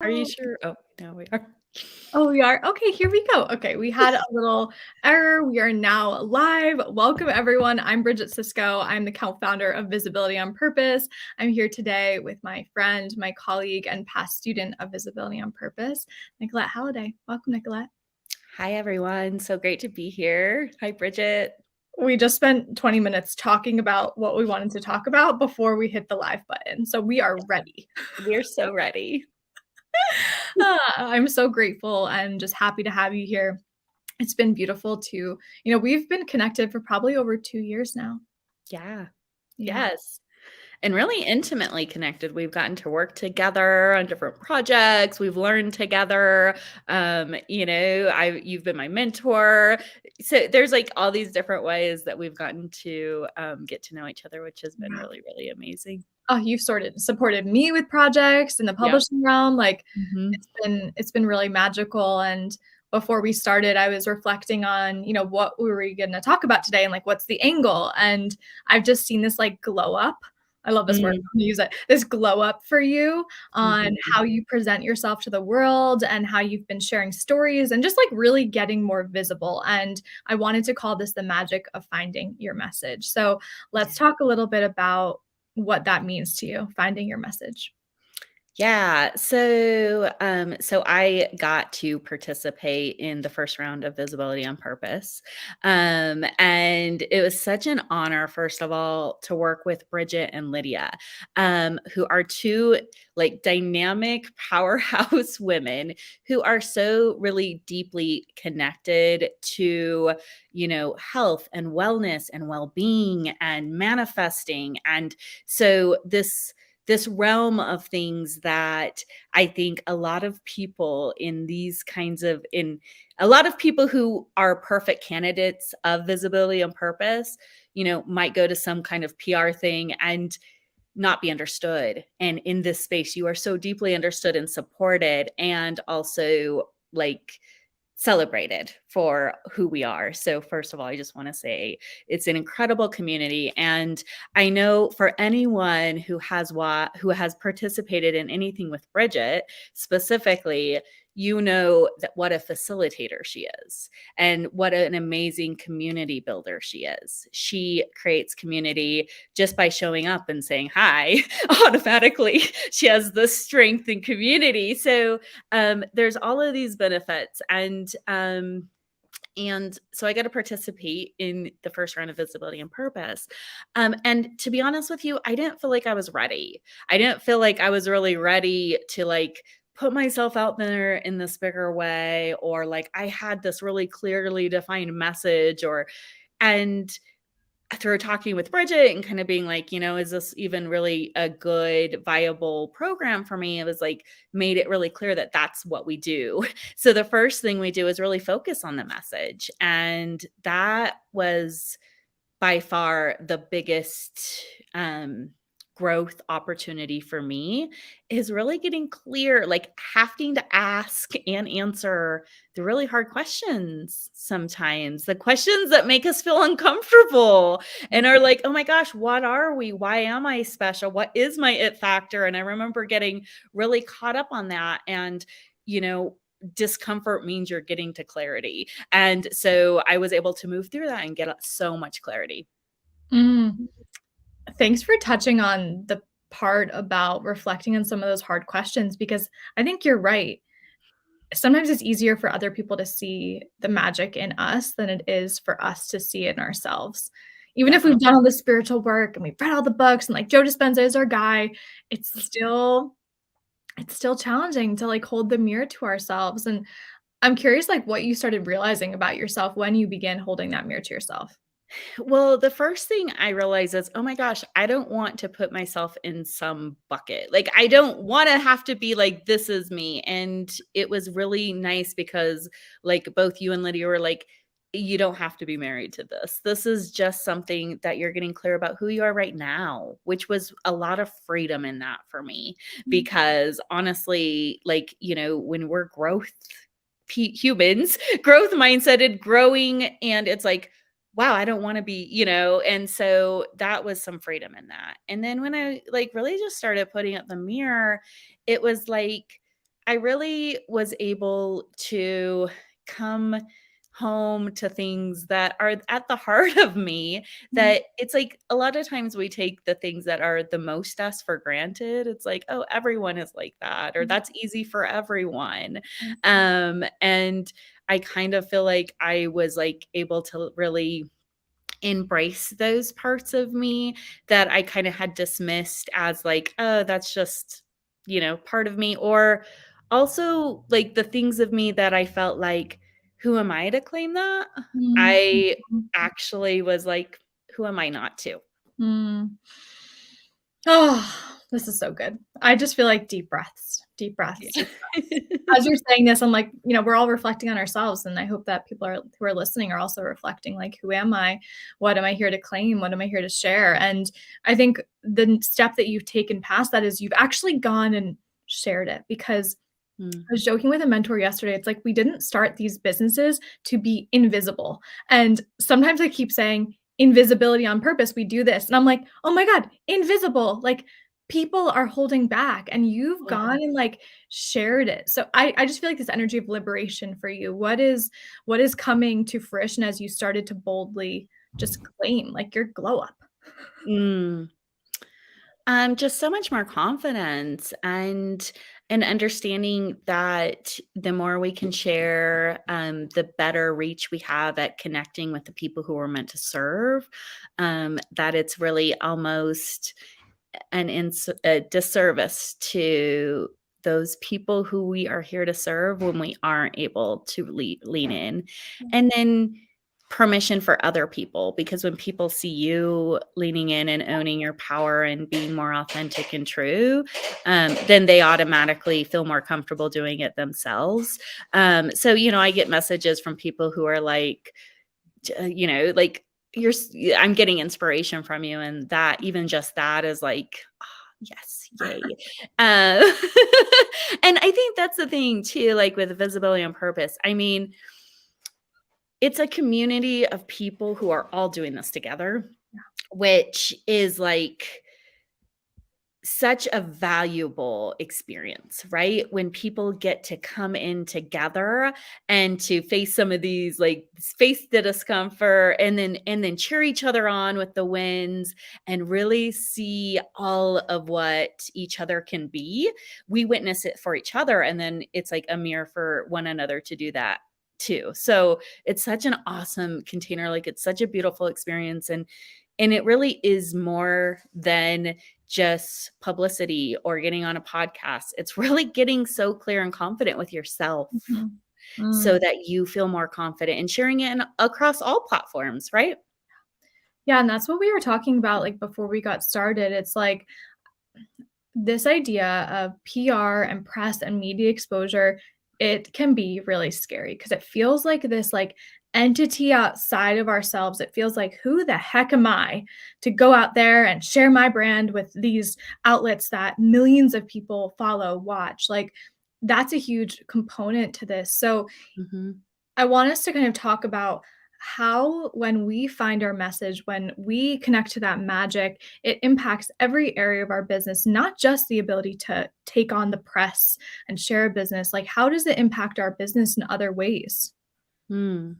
Are you Oh, sure? Oh, no, we are. oh, we are? Okay, here we go. Okay, we had a little error. We are now live. Welcome, everyone. I'm Bridget Cisco. I'm the co-founder of Visibility on Purpose. I'm here today with my friend, my colleague, and past student of Visibility on Purpose, Nicolette Halladay. Welcome, Nicolette. Hi, everyone. So great to be here. Hi, Bridget. We just spent 20 minutes talking about what we wanted to talk about before we hit the live button. So we are ready. We're so ready. I'm so grateful and just happy to have you here. It's been beautiful to, we've been connected for probably over 2 years now. Yeah. Yeah. Yes. And really intimately connected. We've gotten to work together on different projects. We've learned together. You've been my mentor. So there's like all these different ways that we've gotten to get to know each other, which has been Yeah. really, really amazing. Oh, you've supported me with projects in the Yeah. publishing realm. Like Hmm. it's been really magical. And before we started, I was reflecting on, what we were going to talk about today and like what's the angle. And I've just seen this like glow up. I love this word. I'm gonna use it. This glow up for you on Hmm. how you present yourself to the world and how you've been sharing stories and just like really getting more visible. And I wanted to call this the magic of finding your message. So let's talk a little bit about what that means to you, finding your message. Yeah. So I got to participate in the first round of Visibility on Purpose. And it was such an honor, first of all, to work with Bridget and Lydia, who are two like dynamic powerhouse women who are so really deeply connected to, health and wellness and well-being and manifesting. And so this realm of things that I think a lot of people in a lot of people who are perfect candidates of visibility and purpose, might go to some kind of PR thing and not be understood. And in this space, you are so deeply understood and supported, and also like celebrated for who we are. So first of all, I just want to say it's an incredible community, and I know for anyone who has participated in anything with Bridget specifically, that what a facilitator she is and what an amazing community builder she is. She creates community just by showing up and saying hi. Automatically she has the strength and community. So there's all of these benefits, and so I got to participate in the first round of Visibility and Purpose. And to be honest with you, I didn't feel like I was ready. I didn't feel like I was really ready to like put myself out there in this bigger way, or like I had this really clearly defined message, and through talking with Bridget and kind of being like, is this even really a good, viable program for me? It was like, made it really clear that that's what we do. So the first thing we do is really focus on the message. And that was by far the biggest growth opportunity for me, is really getting clear, like having to ask and answer the really hard questions sometimes, the questions that make us feel uncomfortable and are like, oh my gosh, what are we? Why am I special? What is my it factor? And I remember getting really caught up on that. And, discomfort means you're getting to clarity. And so I was able to move through that and get so much clarity. Mm. Thanks for touching on the part about reflecting on some of those hard questions because I think you're right. Sometimes it's easier for other people to see the magic in us than it is for us to see it in ourselves. Even if we've Definitely. done all the spiritual work and we've read all the books and like Joe Dispenza is our guy, it's still challenging to like hold the mirror to ourselves. And I'm curious like what you started realizing about yourself when you began holding that mirror to yourself. Well, the first thing I realized is, oh my gosh, I don't want to put myself in some bucket. Like, I don't want to have to be like, this is me. And it was really nice because, like, both you and Lydia were like, you don't have to be married to this. This is just something that you're getting clear about who you are right now, which was a lot of freedom in that for me. Because honestly, like, when we're humans, growth mindseted, growing, and it's like, wow, I don't want to be, and so that was some freedom in that. And then when I like really just started putting up the mirror, it was like I really was able to come home to things that are at the heart of me, Mm, that it's like a lot of times we take the things that are the most us for granted. It's like, oh, everyone is like that, or mm, that's easy for everyone. mm, And I kind of feel like I was like able to really embrace those parts of me that I kind of had dismissed as like, oh, that's just, part of me. Or also like the things of me that I felt like, who am I to claim that? mm, I mm, actually was like, who am I not to? mm. Oh, this is so good. I just feel like deep breaths, deep breaths, Yeah. deep breaths. As you're saying this, I'm like, we're all reflecting on ourselves, and I hope that people who are listening are also reflecting, like, who am I? What am I here to claim? What am I here to share? And I think the step that you've taken past that is you've actually gone and shared it, because Mm, I was joking with a mentor yesterday. It's like we didn't start these businesses to be invisible. And sometimes I keep saying invisibility on purpose. We do this. And I'm like, oh my God, invisible. Like people are holding back and you've yeah. gone and like shared it. So I just feel like this energy of liberation for you. What is coming to fruition as you started to boldly just claim like your glow up? Mm. Just so much more confidence and understanding that the more we can share, the better reach we have at connecting with the people who we're meant to serve. That it's really almost a disservice to those people who we are here to serve when we aren't able to lean in. And then permission for other people, because when people see you leaning in and owning your power and being more authentic and true, then they automatically feel more comfortable doing it themselves. So I get messages from people who are like, like, I'm getting inspiration from you, and that, even just that, is like, yes, yay. Uh, and I think that's the thing too, like with visibility on purpose. I mean, it's a community of people who are all doing this together, which is like such a valuable experience, right? When people get to come in together and to face some of these, like, face the discomfort, and then cheer each other on with the wins, and really see all of what each other can be. We witness it for each other, and then it's like a mirror for one another to do that too. So it's such an awesome container, like it's such a beautiful experience, and it really is more than just publicity or getting on a podcast. It's really getting so clear and confident with yourself Mhm. Mm. so that you feel more confident in sharing it across all platforms, right? Yeah, and that's what we were talking about like before we got started. It's like this idea of PR and press and media exposure, it can be really scary because it feels like this like entity outside of ourselves. It feels like who the heck am I to go out there and share my brand with these outlets that millions of people follow, watch. Like that's a huge component to this. So Mhm. I want us to kind of talk about how, when we find our message, when we connect to that magic, it impacts every area of our business, not just the ability to take on the press and share a business. Like, how does it impact our business in other ways? Mm.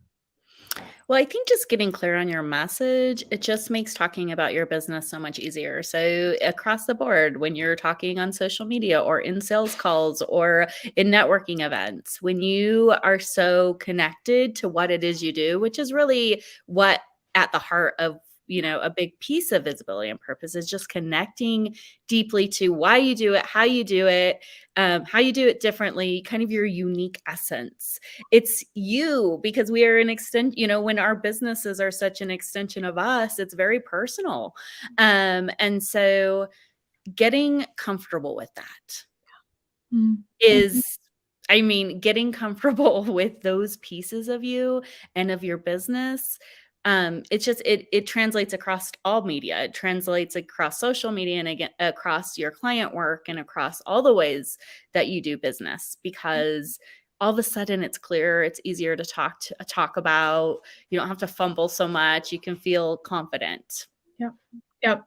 Well, I think just getting clear on your message, it just makes talking about your business so much easier. So, across the board, when you're talking on social media or in sales calls or in networking events, when you are so connected to what it is you do, which is really what at the heart of a big piece of visibility and purpose, is just connecting deeply to why you do it, how you do it differently, kind of your unique essence. It's you, because we are an extent, when our businesses are such an extension of us, it's very personal. And so getting comfortable with that Mm, mhm, is, I mean, getting comfortable with those pieces of you and of your business. It's just, it translates across all media. It translates across social media, and again across your client work, and across all the ways that you do business, because all of a sudden it's clearer, it's easier to talk about. You don't have to fumble so much. You can feel confident. yep. Yep.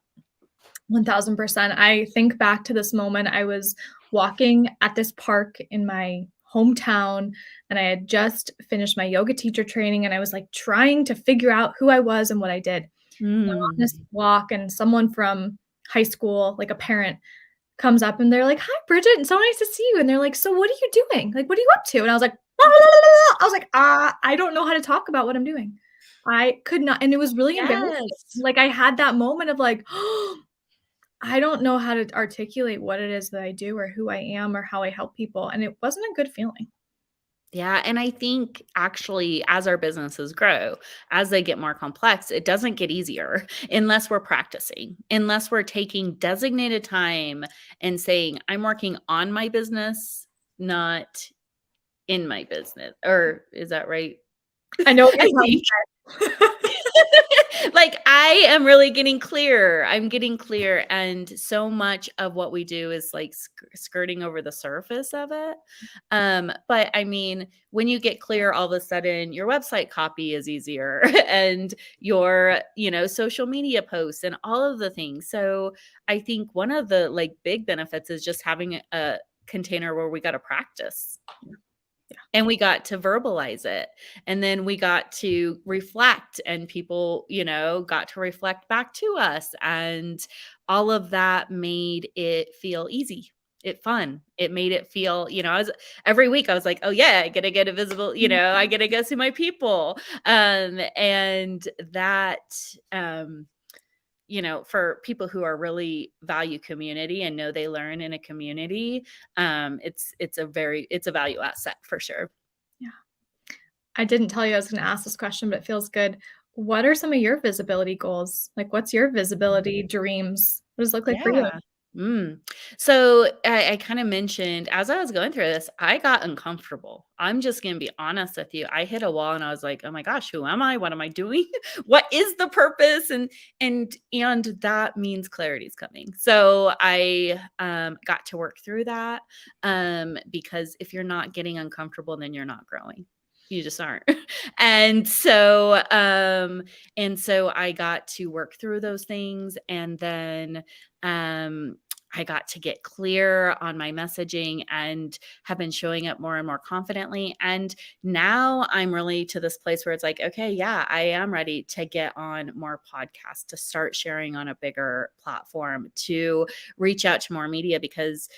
1000%. I think back to this moment. I was walking at this park in my hometown, and I had just finished my yoga teacher training, and I was like trying to figure out who I was and what I did. I'm on this Mm. walk, and someone from high school, like a parent, comes up and they're like, "Hi, Bridget, and so nice to see you." And they're like, "So what are you doing? Like, what are you up to?" And I was like, I was like, I don't know how to talk about what I'm doing. I could not, and it was really embarrassing. Yes. Like I had that moment of like, I don't know how to articulate what it is that I do or who I am or how I help people. And it wasn't a good feeling. Yeah, and I think actually as our businesses grow, as they get more complex, it doesn't get easier unless we're practicing, unless we're taking designated time and saying, I'm working on my business, not in my business. Or is that right? I know what you're I trying think. to say. Like, I am really getting clear. I'm getting clear, and so much of what we do is, like, skirting over the surface of it. But, I mean, when you get clear, all of a sudden, your website copy is easier and your, social media posts and all of the things. So, I think one of the, like, big benefits is just having a container where we gotta practice. Yeah. And we got to verbalize it. And then we got to reflect, and people, got to reflect back to us. And all of that made it feel easy. It fun. It made it feel, every week I was like, oh yeah, I gotta get a visible, I gotta go see my people. And that for people who are really value community and know they learn in a community, it's a value asset for sure. Yeah. I didn't tell you I was going to ask this question, but it feels good. What are some of your visibility goals? Like, what's your visibility dreams? What does it look like for you? Yeah. Mm. So I kind of mentioned as I was going through this, I got uncomfortable. I'm just going to be honest with you. I hit a wall and I was like, "Oh my gosh, who am I? What am I doing? What is the purpose?" And that means clarity is coming. So I got to work through that, because if you're not getting uncomfortable, then you're not growing. You just aren't. And so I got to work through those things, and then um, I got to get clear on my messaging and have been showing up more and more confidently. And now I'm really to this place where it's like, okay, yeah, I am ready to get on more podcasts, to start sharing on a bigger platform, to reach out to more media, because,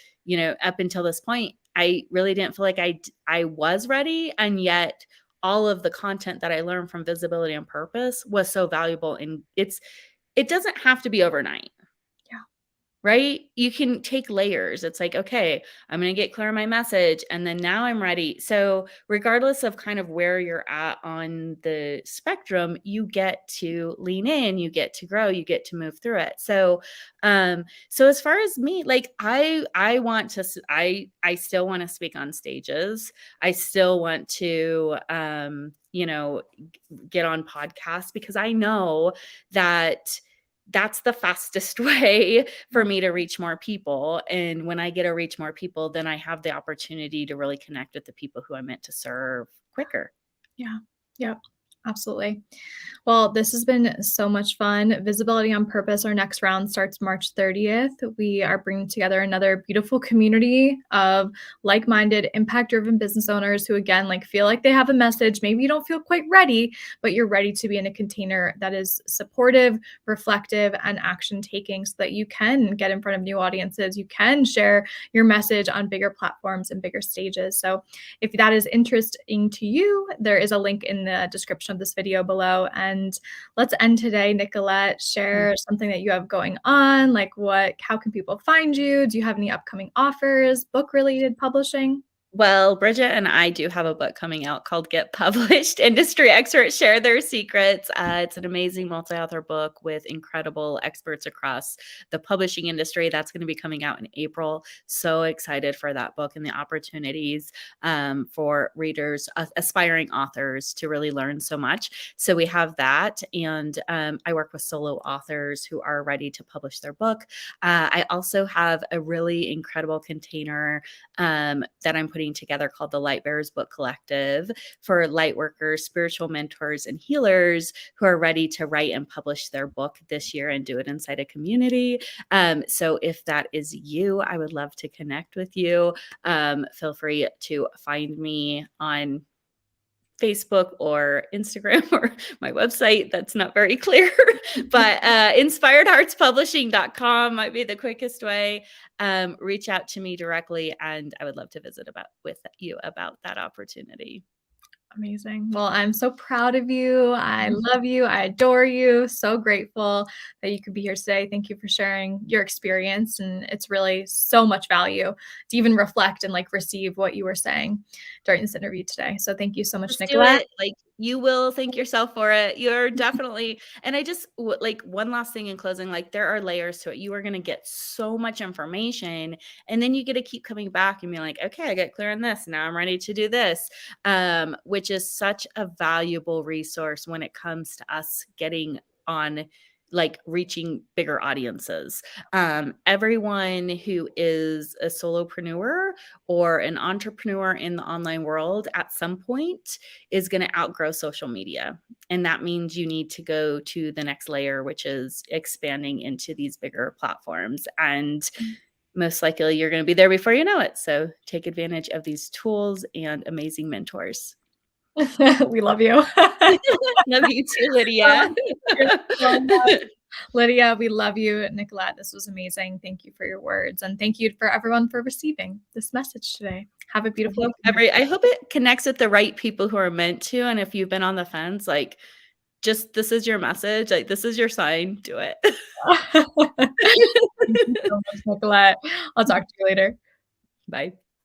up until this point, I really didn't feel like I was ready. And yet all of the content that I learned from Visibility on Purpose was so valuable. And it doesn't have to be overnight. Yeah. Right? You can take layers. It's like, okay, I'm going to get clear on my message, and then now I'm ready. So, regardless of kind of where you're at on the spectrum, you get to lean in, you get to grow, you get to move through it. So as far as me, like I want to I still want to speak on stages. I still want to get on podcasts, because I know that that's the fastest way for me to reach more people. And when I get to reach more people, then I have the opportunity to really connect with the people who I'm meant to serve quicker. Yeah. Yep. Absolutely. Well, this has been so much fun. Visibility on Purpose, our next round starts March 30th. We are bringing together another beautiful community of like-minded, impact-driven business owners who, again, like feel like they have a message. Maybe you don't feel quite ready, but you're ready to be in a container that is supportive, reflective, and action-taking so that you can get in front of new audiences. You can share your message on bigger platforms and bigger stages. So if that is interesting to you, there is a link in the description of this video below. And let's end today. Nicolette, share something that you have going on. Like how can people find you? Do you have any upcoming offers, book related publishing? Well, Bridget and I do have a book coming out called Get Published. Industry experts share their secrets. It's an amazing multi-author book with incredible experts across the publishing industry. That's going to be coming out in April. So excited for that book and the opportunities for readers, aspiring authors, to really learn so much. So we have that. And I work with solo authors who are ready to publish their book. I also have a really incredible container that I'm putting putting together called the Light Bearers Book Collective for light workers, spiritual mentors, and healers who are ready to write and publish their book this year and do it inside a community. So if that is you, I would love to connect with you. Feel free to find me on Facebook or Instagram or my website. That's not very clear, but inspiredheartspublishing.com might be the quickest way. Reach out to me directly, and I would love to visit with you about that opportunity. Amazing. Well, I'm so proud of you. I love you. I adore you. So grateful that you could be here today. Thank you for sharing your experience. And it's really so much value to even reflect and like receive what you were saying during this interview today. So thank you so much, Just do Nicolette. it. Like, you will thank yourself for it. You're definitely, and I just like one last thing in closing, like there are layers to it. You are going to get so much information, and then you get to keep coming back and be like, okay, I get clear on this. Now I'm ready to do this, which is such a valuable resource when it comes to us getting on, like reaching bigger audiences. Everyone who is a solopreneur or an entrepreneur in the online world at some point is going to outgrow social media. And that means you need to go to the next layer, which is expanding into these bigger platforms. And most likely you're going to be there before you know it. So take advantage of these tools and amazing mentors. We love you. Love you too, Lydia. Lydia, we love you. Nicolette, this was amazing. Thank you for your words. And thank you for everyone for receiving this message today. Have a beautiful I hope it connects with the right people who are meant to. And if you've been on the fence, like, just this is your message. Like, this is your sign. Do it. Thank you so much, Nicolette. I'll talk to you later. Bye.